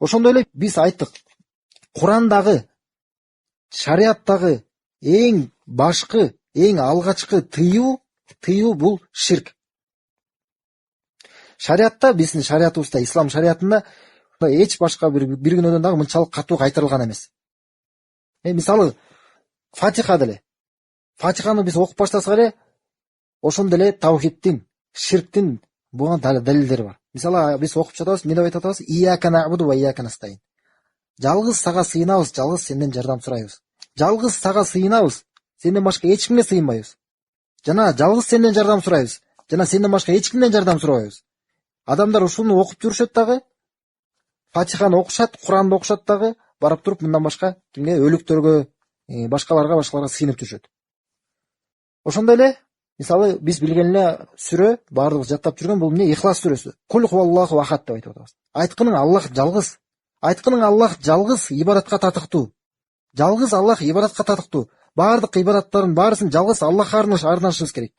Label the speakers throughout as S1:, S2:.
S1: Ошондой эле биз айттык, Курандагы, шариаттагы эң башкы, эң алгачкы тыюу бул ширк. Шариатта, биздин шариатыбызда, ислам шариатында эч башка бир күнөөдөн дагы мынчалык катуу кайтарылган эмес. Мисалы, Фатиха деле. Фатиханы биз окуп баштасак эле, ошондо эле таухидтин, ширктин буга далилдери бар. Мисалы, биз окуп жатабыз, эмне деп айтып атабыз? Ияка набуду ва ияка настаин. Жалгыз сага сыйынабыз, жалгыз сенден жардам сурайбыз. Жалгыз сага сыйынабыз, сенден башка эч кимге сыйынбайбыз. Жана жалгыз сенден жардам сурайбыз. Жана сенден башка эч кимден жардам сурабайбыз. Адамдар ушуну окуп жүрүшөт дагы, Фатиханы окушат, Куранды окушат дагы, барып туруп мындан башка кимге, өлүктөргө, башкаларга сыйынып жүрүшөт. Ошондой эле, мисалы, биз билген эле сүрө, баардыгыбыз жаттап жүргөн бул эмне? Ихлас сүрөсү. Кул хуаллаху ахад деп айтып атабыз. Айткының Аллах жалгыз. Айткының Аллах жалгыз ибадатка татыктуу. Жалгыз Аллах ибадатка татыктуу. Баардык ибадаттардын баарысын жалгыз Аллахка арнашыбыз керек.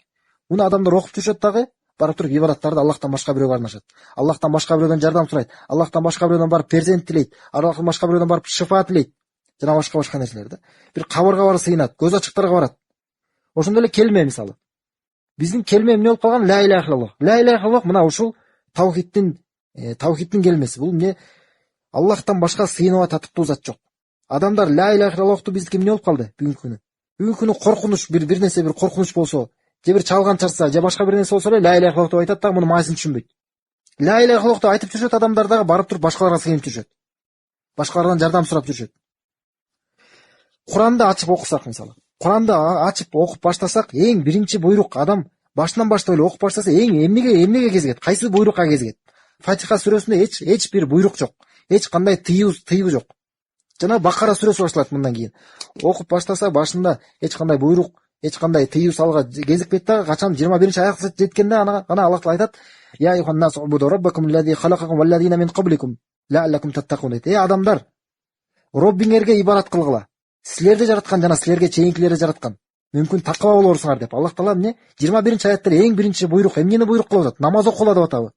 S1: Муну адамдар окуп жүрүшөт дагы, барып туруп ибадаттарды Аллахтан башка бирөөгө арнашат. Аллахтан башка бирөөдөн жардам сурайт. Аллахтан башка бирөөдөн барып перзент тилейт. Аллахтан башка бирөөдөн барып шифа тилейт. Жана башка нерселер да. Бир кабырга барып сыйынат, көз ачыктарга барат. Ошондой эле келме мисалы. Биздин келме эмне болуп калган? Ла иляха иллаллах. Ла иляха иллаллах мына ушул таухидтин келмеси. Бул эмне? Аллахтан башка сыйынууга татыктуу зат жок. Адамдар ла иляха иллаллахты биздики эмне болуп калды бүгүнкү күнү? Бүгүнкү күнү коркунуч, бир нерсе, бир коркунуч болсо, же бир чалган чарса, же башка бир нерсе болсо эле ла иляха иллаллах деп айтат дагы, муну мааниsin түшүнбөйт. Ла иляха иллаллах деп айтып жүрүшөт адамдар дагы, барып туруп башкаларга сыйынып жүрүшөт. Башкалардан жардам сурап жүрүшөт. Куранды ачып окусак мисалы. Куранды ачып окуп баштасак, эң биринчи буйрук адам башынан баштап эле окуп баштаса, эң эмнеге кезигет? Кайсы буйрукка кезигет? Фатиха сүрөсүндө эч бир буйрук жок. Эч кандай тыюу жок. Жана Бакара сүрөсү башталат мындан кийин. Окуп баштаса башында эч кандай буйрук, эч кандай тыюу салга кезикпейт дагы, качан 21-аят жеткенде ана Аллах айтат: "Я айюхан нас убуду раббакум аллази халакакум валлазина мин кабликум лааллакум таттакун" дейт. Адамдар, Роббиңерге ибадат кылгыла. Силерди жараткан жана силерге чейинкилерди жараткан. Мүмкүн таква болорсуңар деп. Аллах Таала эмне? 21-аятта эң биринчи буйрук эмнени буйрук кылып атат? Намаз окула деп атабы?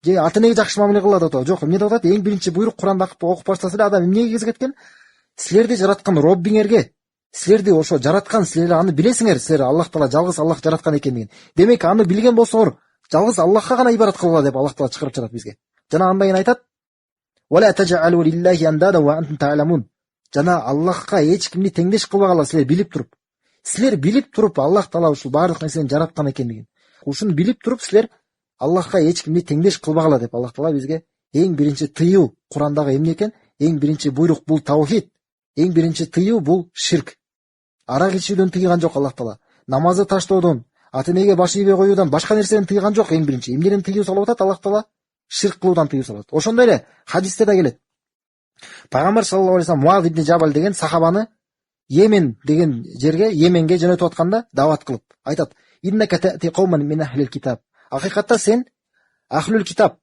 S1: Же ата-энеге жакшы мамиле кыла деп атабы? Жок, эмне деп атат? Эң биринчи буйрук Куранда окуп баштаса эле адам эмнеге кезигет экен? Силерди жараткан Роббиңерге, силерди ошо жараткан, силер аны билесиңер, силер Аллах Таала жалгыз Аллах жараткан экендигин. Демек аны билген болсоңор, жалгыз Аллахка гана ибадат кылгыла деп Аллах Таала чыгарып жатат бизге. Жана андан кийин айтат: "Вала таджалу лиллахи андада ва антум та'ламун". Жана Аллахка эч кимди теңдеш кылбагыла, силер билип туруп. Силер билип туруп Аллах Таала ушул баардык нерсени жараткан экендигин. Ушуну билип туруп силер Аллахка эч кимди теңдеш кылбагыла деп Аллах Таала бизге эң биринчи тыюу Курандагы эмне экен? Эң биринчи буйрук бул таухид. Эң биринчи тыюу бул ширк. Арак ичүүдөн тыйган жок Аллах Таала. Намазды таштоодон, ата-энеге баш ийбей коюудан, башка нерседен тыйган жок. Эң биринчи эмнеден тыюу салып атат Аллах Таала? Ширк кылуудан тыюу салат. Ошондой эле хадисте да келет. Пайгамбар саллаллаху алейхи вассалам Муаз ибн Жабал деген сахабаны Йемен деген жерге, Йеменге жөнөтүп атканда дават кылып айтат: "Иннака та'ти кауман мин ахлил китаб". Акыйкатта сен ахлул китаб,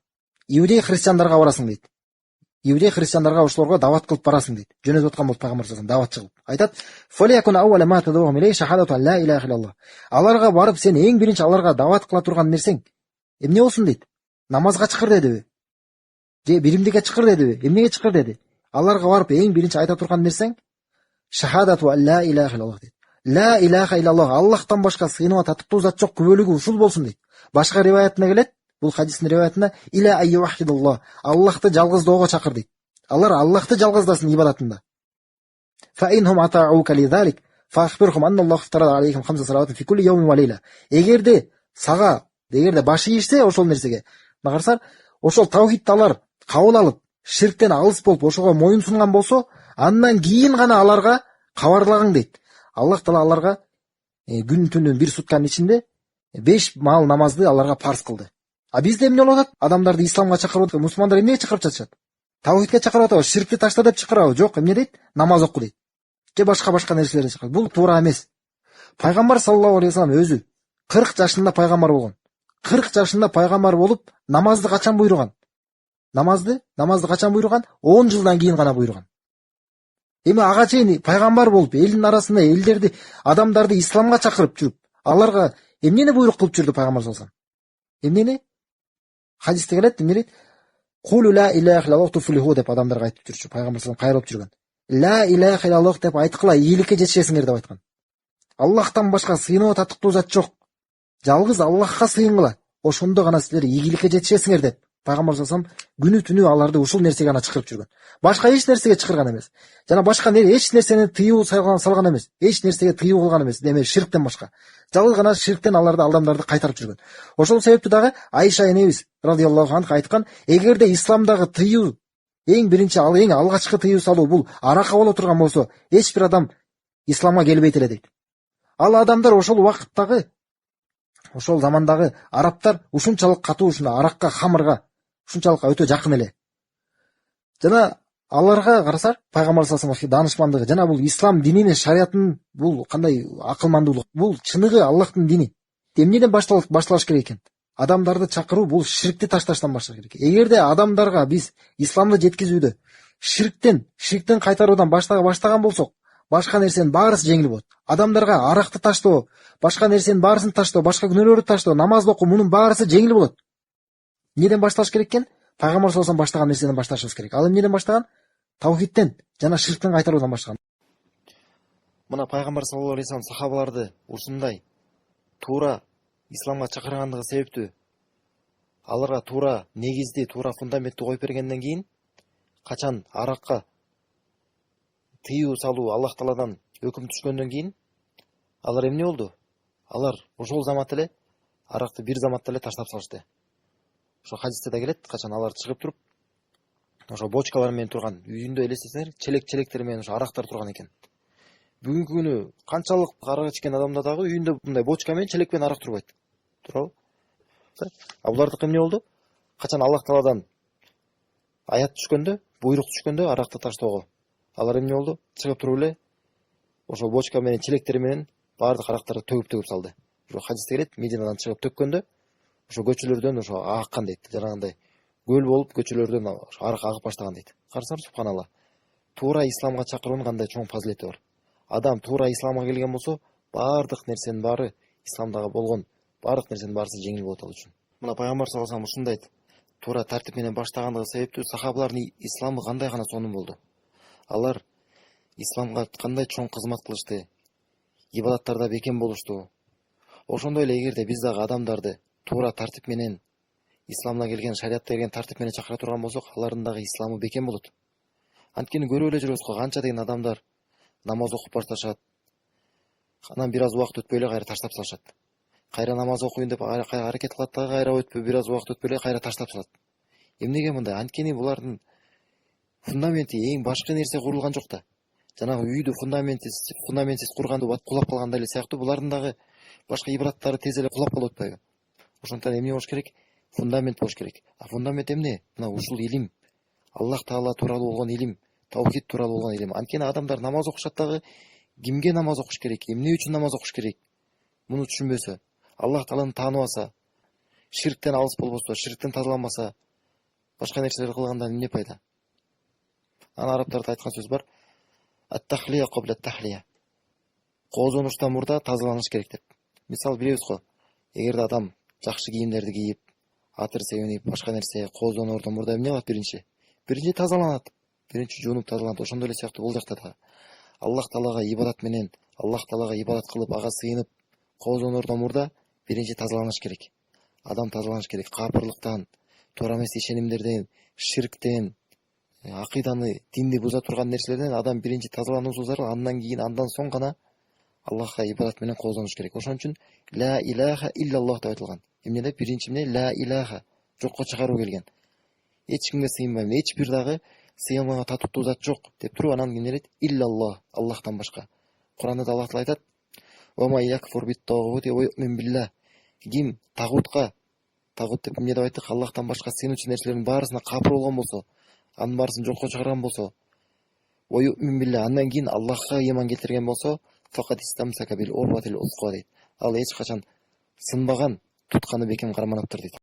S1: иудей христиандарга барасың дейт. Иудей христиандарга ошолорго дават кылып барасың дейт. Жөнөтүп аткан болуп пайгамбар саллаллаху алейхи вассалам дават чыгып айтат: "Фалякун ауала ма тадуhum илей шахадату ла иляха иллаллах". Аларга барып сен эң биринчи аларга дават кыла турган нерсең эмне болсун дейт? Намазга чакыр дедиби? Же биримдикке чакыр дедиби? Эмнеге чакыр деди? Аларга барып эң биринчи айта турган нерсең шахадату ла иляха иллаллах дейт. Ла иляха иллаллах, Аллахтан башка сыйынууга татыктуу зат жок, күбөлүгү ушул болсун дейт. Башка риваятында келет, бул хадистин риваятында иля айюхидуллах, Аллахты жалгыздоого чакыр дейт. Алар Аллахты жалгыздасын ибадатында. Фа инхум атааука лизалик фахбирхум анналлаху фтарада алейхим хамса салаватин фи кулли йаумин ва лейла. Эгерде башы ийишсе ошол нерсеге, карасар, ошол таухидти алар кабыл алып, ширктен алыс болуп, ошого моюн сунган болсо, андан кийин гана аларга кабарлагың дейт. Аллах Таала аларга күн-түнүн бир сутканын ичинде 5 маал намазды аларга парз кылды. А бизде эмне болуп атат? Адамдарды исламга чакырып, мусулмандар эмнеге чакырып жатышат? Таухидке чакырып атабы, ширкти ташта деп чакырабы? Жок, эмне дейт? Намаз оку дейт. Же башка нерселерди чакырат. Бул туура эмес. Пайгамбар саллаллаху алейхи вассалам өзү 40 жашында пайгамбар болгон. 40 жашында пайгамбар болуп, намазды качан буйруган? Намазды качан буйруган? 10 жылдан кийин гана буйруган. Эми ага чейин пайгамбар болуп, элдин арасында элдерди, адамдарды исламга чакырып жүрүп, аларга эмнени буйрук кылып жүрдү пайгамбар саллаллаху алейхи вассалам? Эмнени? Хадисте келет, эмне дейт? Кулу ла илаха иллаллах туфлиху деп адамдарға айтып жүрчү. Пайгамбар саллаллаху алейхи кайрылып жүргөн. Ла илаха иллаллах деп айткыла ийгиликке жетишесиңер деп айткан. Аллахтан башка сыйынуу татыктуу зат жок. Жалгыз Аллахка сыйынгыла. Ошондо гана силер ийгиликке жетишесиңер деп Пайгамбар саллаллаху алейхи күнү түнү аларды ушул нерсеге гана чакырып жүргөн. Башка эч нерсеге чакырган эмес. Жана башка эч нерсени тыюу салган эмес. Эч нерсеге тыюу кылган эмес. Деме ширктен башка. Жалгыз гана ширктен аларды алдамдарды кайтарып жүргөн. Ошол себептүү дагы Айша энебиз радиаллаху анха айткан, эгерде исламдагы тыюу эң биринчи эң алгачкы тыюу салуу бул аракка боло турган болсо, эч бир адам исламга келбейт эле дейт. Ал адамдар ошол убакыттагы, ошол замандагы арабтар ушунчалык катуу, ушуна аракка, хамырга ушунчалык өтө жакын эле. Жана аларга карасар, Пайгамбар саллаллаху алейхи даанышмандыгы жана бул ислам дининин шариятынын бул кандай акылмандуулук, бул чыныгы Аллахтын дини. Эмнеден башталыш керек экен? Адамдарды чакыруу бул ширкти ташташтан башталыш керек. Эгерде адамдарга биз исламды жеткизүүдө ширктен кайтаруудан баштаган болсок, башка нерсенин баарысы жеңил болот. Адамдарга аракты таштоо, башка нерсенин баарысын таштоо, башка күнөөлөрдү таштоо, намаз окуу, мунун баарысы жеңил болот. Эмнеден башталыш керек экен? Пайгамбар саллаллаху алейхи баштаган нерседен башташыбыз керек. Ал эмнеден баштаган? Таухидтен жана ширктен кайтаруудан баштаган. Мына Пайгамбар саллаллаху алейхи сахабаларды ушундай туура исламга чакыргандыгы себептүү, аларга туура негизди, туура фундаментти коюп бергенден кийин, качан аракка тыюу салуу Аллах Тааладан өкүм түшкөндөн кийин, алар эмне болду? Алар ошол замат эле аракты бир заматта эле таштап салышты. Ошо хадисте да келет, качан алар чыгып туруп, ошо бочкалар менен турган, үйүндө элестесеңер, челектер менен ошо арактар турган экен. Бүгүнкү күнү канчалык арак ичкен адамда дагы үйүндө мындай бочка менен, челек менен арак турбайт. Туурабы? А булардыкы эмне болду? Качан Аллах Тааладан аят түшкөндө, буйрук түшкөндө аракты таштоого, алар эмне болду? Чыгып туруп эле ошо бочка менен, челектер менен баардык арактарды төгүп салды. Ошо хадисте келет, Мединадан чыгып төккөндө ошо көчөлөрдөн ошо аккан дейт. Жанагындай көл болуп көчөлөрдөн арак агып баштаган дейт. Карасаңыз, субханалла. Туура исламга чакыруунун кандай чоң фазилети бар. Адам туура исламга келген болсо, баардык нерсенин баары исламдагы болгон баардык нерсенин баарысы жеңил болот ал үчүн. Мына Пайгамбар саллаллаху алейхи ушундай дейт. Туура тартип менен баштагандыгы себептүү сахабалардын исламы кандай гана сонун болду. Алар исламга кандай чоң кызмат кылышты, ибадаттарда бекем болушту. Ошондой эле эгерде биз дагы адамдарды туура тартип менен исламга келген, шариятта келген тартип менен чакыра турган болсок, алардын дагы исламы бекем болот. Анткени көрүп эле жүрөбүз го, канча деген адамдар намаз окуп башташат, анан бир аз убакыт өтпөй эле кайра таштап салышат. Кайра намаз окуйун деп аракет кылат дагы, кайра өтпөй бир аз убакыт өтпөй эле кайра таштап салат. Эмнеге мындай? Анткени булардын фундаменти эң башкы нерсе курулган жок да. Жанагы үйдү фундаментсиз курганды кулап калгандай эле сыяктуу, булардын дагы башка ибадаттары тез эле кулап калып атпайбы? Ошондуктан эмне болуш керек? Фундамент болуш керек. А фундамент эмне? Мына ушул илим, Аллах Таала тууралуу болгон илим, таухид тууралуу болгон илим. Анткени адамдар намаз окушат дагы, кимге намаз окуш керек, эмне үчүн намаз окуш керек? Муну түшүнбөсө, Аллах Тааланы тааныбаса, ширктен алыс болбосо, ширктен тазаланбаса, башка нерселер кылгандан эмне пайда? Ана арабтарда айткан сөз бар: ат-тахлия кабла ат-тахлия. Коозонуштан мурда тазаланыш керек деп. Мисал билебиз го, эгерде адам жакшы кийимдерди кийип, атыр себинип, башка нерсе коозоноордон мурда эмне кылат? Биринчи тазаланат. Биринчи жуунуп тазаланат. Ошондой эле сыяктуу бул жакта да Аллах Таалага ибадат менен, Аллах Таалага ибадат кылып, ага сыйынып, коозоноордон мурда биринчи тазаланыш керек. Адам тазаланыш керек капырлыктан, туура эмес ишенимдерден, ширктен, акыйданы, динди буза турган нерселерден адам биринчи тазалануусу зарыл, андан соң гана Аллахка ибадат менен коозонуш керек. Ошон үчүн ла илаха иллаллах деп айтылган. Эмне деп? Биринчи эмне? Ла илаха, жокко чыгаруу келген. Эч кимге сыйынбайм, эч бир дагы сыйылмага татыктуу зат жок деп туруп, анан ким дейт? Иллаллах, Аллахтан башка. Куранда да Аллах Таала айтат: "Ва ма якфур бит-тагути ва ю'мин билlah". Ким тагут деп эмне деп айттык? Аллахтан башка сыйынуучу нерселердин баарысына капыр болгон болсо, анын баарысын жокко чыгарган болсо, ва ю'мин билlah, андан кийин Аллахка ыйман келтирген болсо, факат истамсака бил урватил усқа дейт. Ал эч качан сынбаган, тутканы бекем карманыптыр дейт.